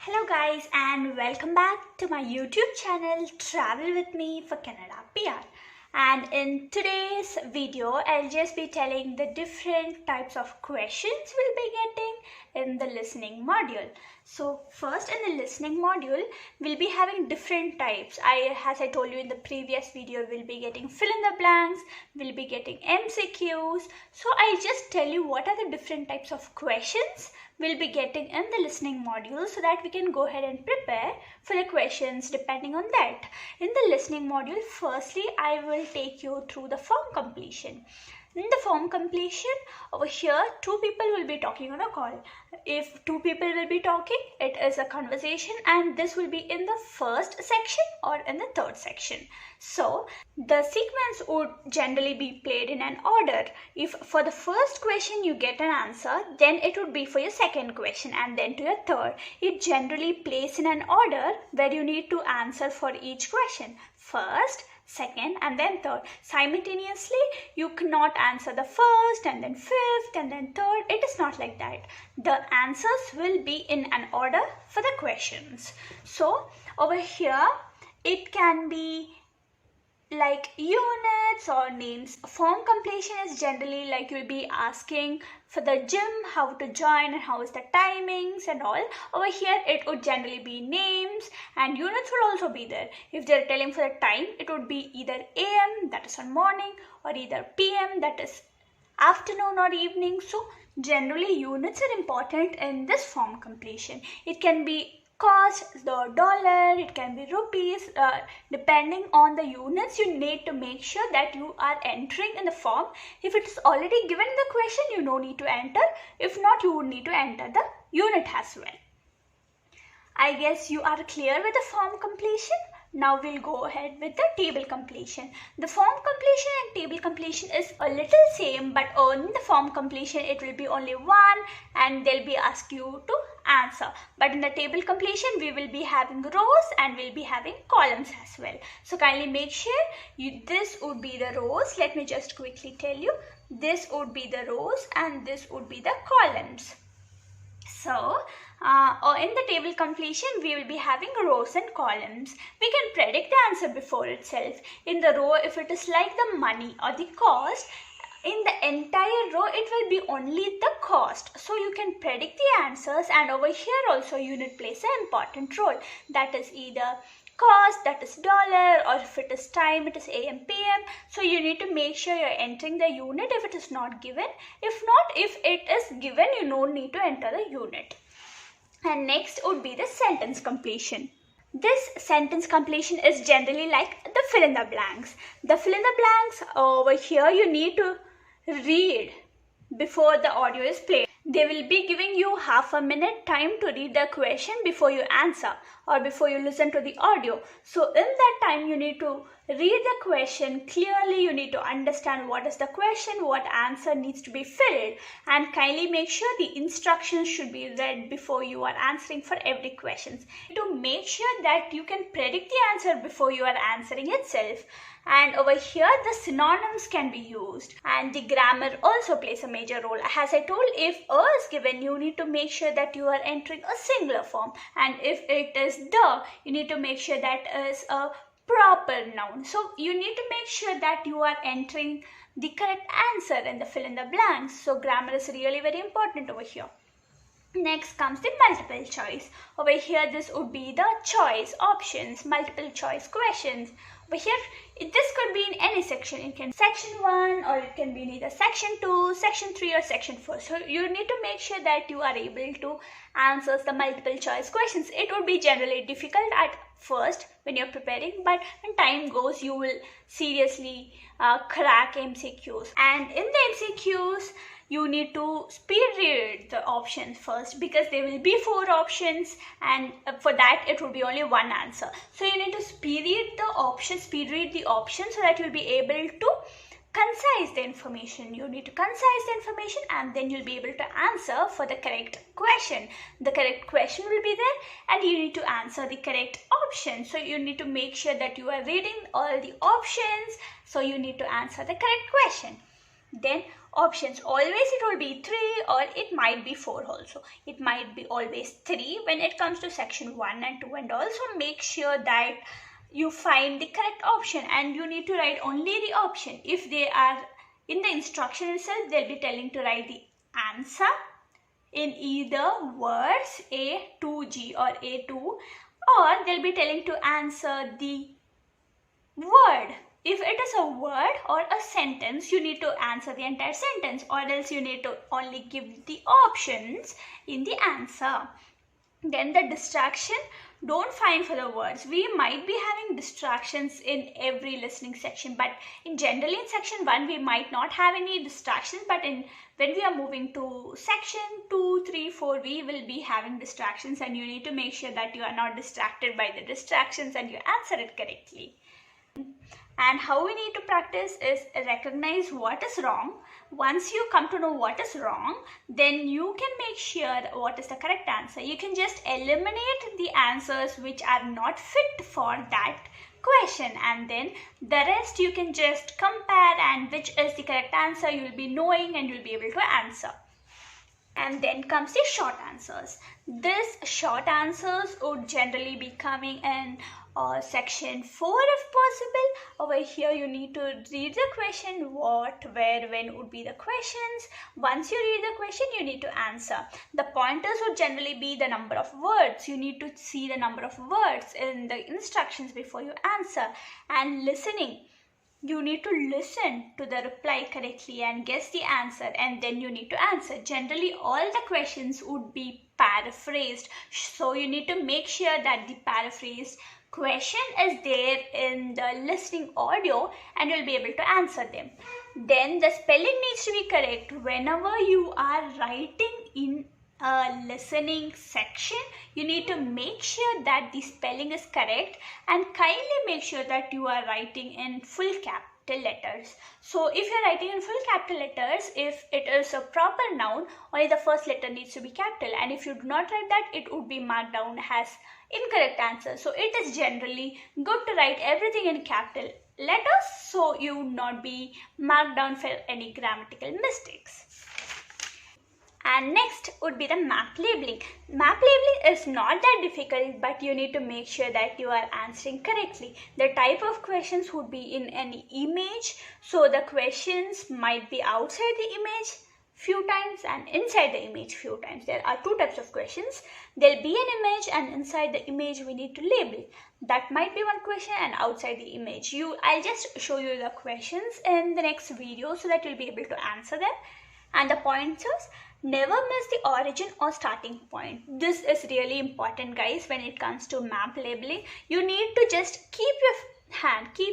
Hello guys and welcome back to my YouTube channel Travel With Me for Canada PR. And in today's video, I'll just be telling the different types of questions we'll be getting in the listening module. So first in the listening module, we'll be having different types. As I told you in the previous video, we'll be getting fill in the blanks, we'll be getting MCQs. So I'll just tell you what are the different types of questions we'll be getting in the listening module so that we can go ahead and prepare for the questions depending on that. In the listening module, firstly, I will take you through the form completion. In the form completion, over here, two people will be talking on a call. If two people will be talking, it is a conversation and this will be in the first section or in the third section. So, the sequence would generally be played in an order. If for the first question you get an answer, then it would be for your second question and then to your third. It generally plays in an order where you need to answer for each question. First, second and then third. Simultaneously, you cannot answer the first and then fifth and then third. It is not like that. The answers will be in an order for the questions. So over here, it can be like units or names. Form completion is generally like you'll be asking for the gym, how to join and how is the timings and all. Over here it would generally be names and units will also be there. If they're telling for the time, it would be either AM, that is on morning, or either PM, that is afternoon or evening. So generally units are important in this form completion. It can be cost, the dollar, it can be rupees. Depending on the units, you need to make sure that you are entering in the form. If it is already given in the question, you no need to enter. If not, you would need to enter the unit as well. I guess you are clear with the form completion. Now we'll go ahead with the table completion. The form completion and table completion is a little same, but in the form completion it will be only one and they'll be asked you to answer. But in the table completion we will be having rows and we'll be having columns as well. So kindly make sure this would be the rows. Let me just quickly tell you. This would be the rows and this would be the columns. So, in the table completion, we will be having rows and columns. We can predict the answer before itself. In the row, if it is like the money or the cost, in the entire row, it will be only the cost. So, you can predict the answers, and over here also unit plays an important role. That is either cost, that is dollar, or if it is time, it is AM, PM. So you need to make sure you're entering the unit if it is not given. If not, if it is given, you don't need to enter the unit. And next would be the sentence completion. This sentence completion is generally like the fill in the blanks. The fill in the blanks over here, you need to read before the audio is played. They will be giving you half a minute time to read the question before you answer or before you listen to the audio. So in that time, you need to read the question clearly. You need to understand what is the question, what answer needs to be filled, and kindly make sure the instructions should be read before you are answering for every question. To make sure that you can predict the answer before you are answering itself. And over here, the synonyms can be used and the grammar also plays a major role. As I told, if a is given, you need to make sure that you are entering a singular form. And if it is the, you need to make sure that is a proper noun. So you need to make sure that you are entering the correct answer in the fill in the blanks. So grammar is really very important over here. Next comes the multiple choice. Over here, this would be the choice options, multiple choice questions. Over here, this could be in any section. It can be section 1 or it can be in either section 2, section 3 or section 4. So you need to make sure that you are able to answer the multiple choice questions. It would be generally difficult at first when you're preparing, but when time goes, you will seriously crack MCQs. And in the MCQs, you need to speed read the options first because there will be 4 options and for that it will be only one answer. So you need to speed read the options so that you'll be able to concise the information. You need to concise the information and then you'll be able to answer for the correct question. The correct question will be there and you need to answer the correct option. So you need to make sure that you are reading all the options. So you need to answer the correct question. Then options, always it will be 3 or it might be 4 also. It might be always 3 when it comes to section 1 and 2, and also make sure that you find the correct option and you need to write only the option. If they are in the instruction itself, they'll be telling to write the answer in either words A, 2G or A2, or they'll be telling to answer the word. If it is a word or a sentence, you need to answer the entire sentence, or else you need to only give the options in the answer. Then the distraction, don't find for the words. We might be having distractions in every listening section, but generally in section 1 we might not have any distractions, but when we are moving to section 2, 3, 4, we will be having distractions, and you need to make sure that you are not distracted by the distractions and you answer it correctly. And how we need to practice is recognize what is wrong. Once you come to know what is wrong, then you can make sure what is the correct answer. You can just eliminate the answers which are not fit for that question, and then the rest you can just compare, and which is the correct answer you will be knowing and you will be able to answer. And then comes the short answers. These short answers would generally be coming in section 4 if possible. Over here you need to read the question, what, where, when would be the questions. Once you read the question, you need to answer. The pointers would generally be the number of words. You need to see the number of words in the instructions before you answer. And listening, you need to listen to the reply correctly and guess the answer, and then you need to answer. Generally all the questions would be paraphrased, so you need to make sure that the paraphrased question is there in the listening audio and you'll be able to answer them. Then the spelling needs to be correct. Whenever you are writing in a listening section, you need to make sure that the spelling is correct, and kindly make sure that you are writing in full capital letters. So if you're writing in full capital letters, if it is a proper noun, only the first letter needs to be capital, and if you do not write that, it would be marked down as incorrect answer. So it is generally good to write everything in capital letters, so you would not be marked down for any grammatical mistakes. And next would be the map labeling. Map labeling is not that difficult, but you need to make sure that you are answering correctly. The type of questions would be in any image. So the questions might be outside the image few times and inside the image few times. There are two types of questions. There'll be an image, and inside the image we need to label. That might be one question, and outside the image. I'll just show you the questions in the next video so that you'll be able to answer them. And the pointers, never miss the origin or starting point. This is really important, guys. When it comes to map labeling, you need to just keep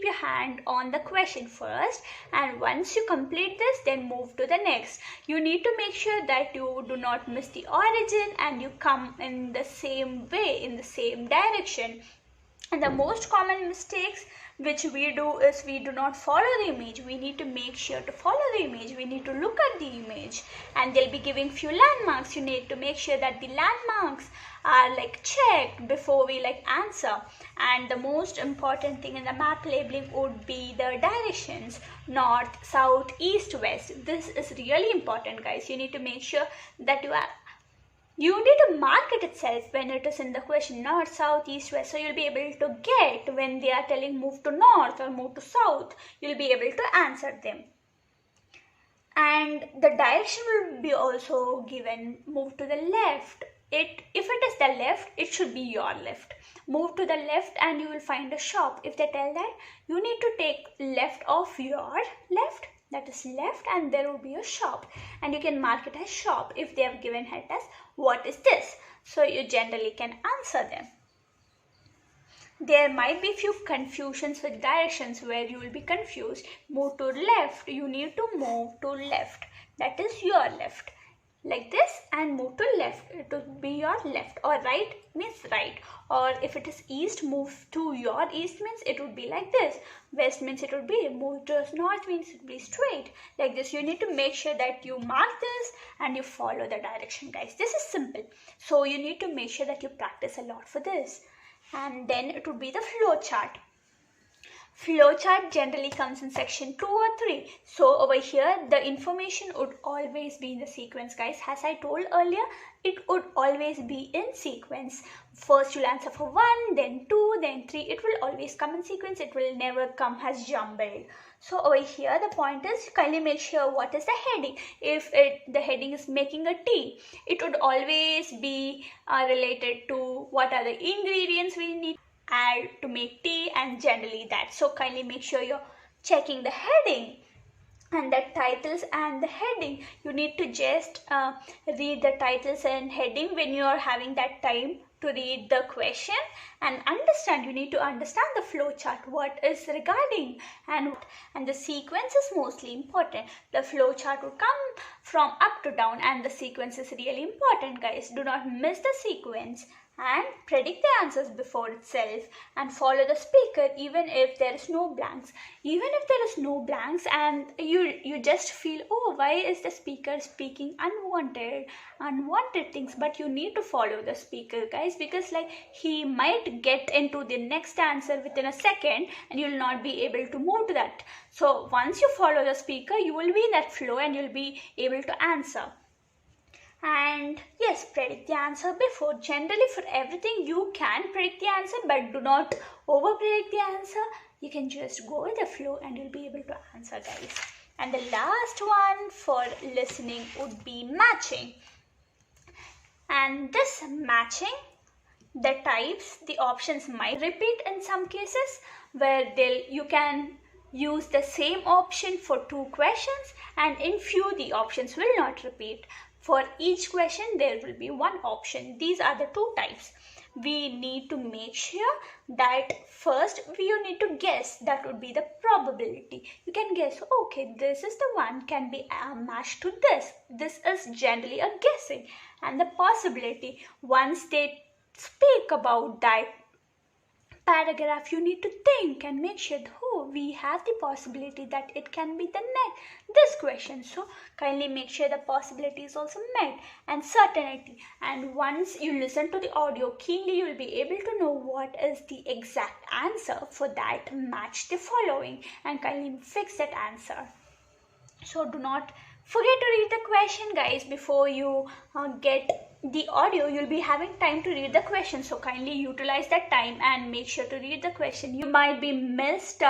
your hand on the question first, and once you complete this, then move to the next. You need to make sure that you do not miss the origin and you come in the same way, in the same direction. And the most common mistakes which we do is we do not follow the image. We need to make sure to follow the image. We need to look at the image, and they'll be giving few landmarks. You need to make sure that the landmarks are checked before we answer. And the most important thing in the map labeling would be the directions: north, south, east, west. This is really important, guys. You need to make sure that you need to mark it itself when it is in the question, north, south, east, west. So you'll be able to get when they are telling move to north or move to south, you'll be able to answer them. And the direction will be also given, move to the left. If it is the left, it should be your left. Move to the left and you will find a shop. If they tell that, you need to take left of your left, that is left, and there will be a shop, and you can mark it as shop if they have given it as what is this. So you generally can answer them. There might be few confusions with directions where you will be confused. Move to left, you need to move to left, that is your left, like this, and move to left, it will be your left. Or right means right. Or if it is east, move to your east means it would be like this. West means it would be move to north, means it would be straight, like this. You need to make sure that you mark this and you follow the direction, guys. This is simple, so you need to make sure that you practice a lot for this. And then it would be the flow chart. flowchart generally comes in section 2 or 3. So over here, the information would always be in the sequence, guys. As I told earlier, it would always be in sequence. First you'll answer for 1, then 2, then 3. It will always come in sequence. It will never come as jumbled. So over here, the point is, kindly make sure what is the heading. If the heading is making a tea, it would always be related to what are the ingredients we need add to make tea, and generally that. So kindly make sure you're checking the heading and the titles and the heading. You need to just read the titles and heading when you are having that time to read the question and understand. You need to understand the flow chart, what is regarding, and the sequence is mostly important. The flow chart will come from up to down, and the sequence is really important, guys. Do not miss the sequence and predict the answers before itself, and follow the speaker even if there is no blanks. Even if there is no blanks and you just feel, oh, why is the speaker speaking unwanted things, but you need to follow the speaker, guys, because like he might get into the next answer within a second and you'll not be able to move to that. So once you follow the speaker, you will be in that flow and you'll be able to answer. And yes, predict the answer before. Generally for everything you can predict the answer, but do not over predict the answer. You can just go with the flow and you'll be able to answer, guys. And the last one for listening would be matching. And this matching, the types, the options might repeat in some cases, where you can use the same option for 2 questions, and in few the options will not repeat. For each question there will be 1 option. These are the 2 types. We need to make sure that first you need to guess. That would be the probability. You can guess, okay, this is the one can be matched to this. This is generally a guessing. And the possibility, once they speak about that paragraph, you need to think and make sure, oh, we have the possibility that it can be this question. So kindly make sure the possibility is also met, and certainty. And once you listen to the audio keenly, you will be able to know what is the exact answer. For that, match the following and kindly fix that answer. So do not forget to read the question, guys, before you get the audio. You'll be having time to read the question, so kindly utilize that time and make sure to read the question. You might be missed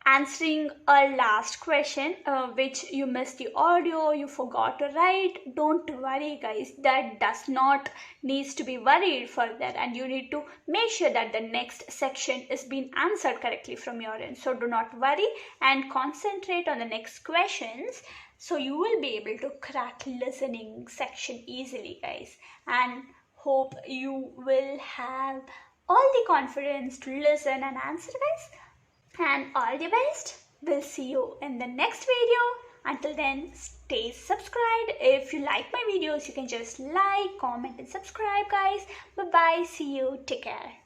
answering a last question which you missed the audio, you forgot to write. Don't worry, guys, that does not needs to be worried further, and you need to make sure that the next section is being answered correctly from your end. So do not worry and concentrate on the next questions, so you will be able to crack listening section easily, guys. And hope you will have all the confidence to listen and answer, guys. And all the best. We'll see you in the next video. Until then, stay subscribed. If you like my videos, you can just like, comment and subscribe, guys. Bye bye. See you. Take care.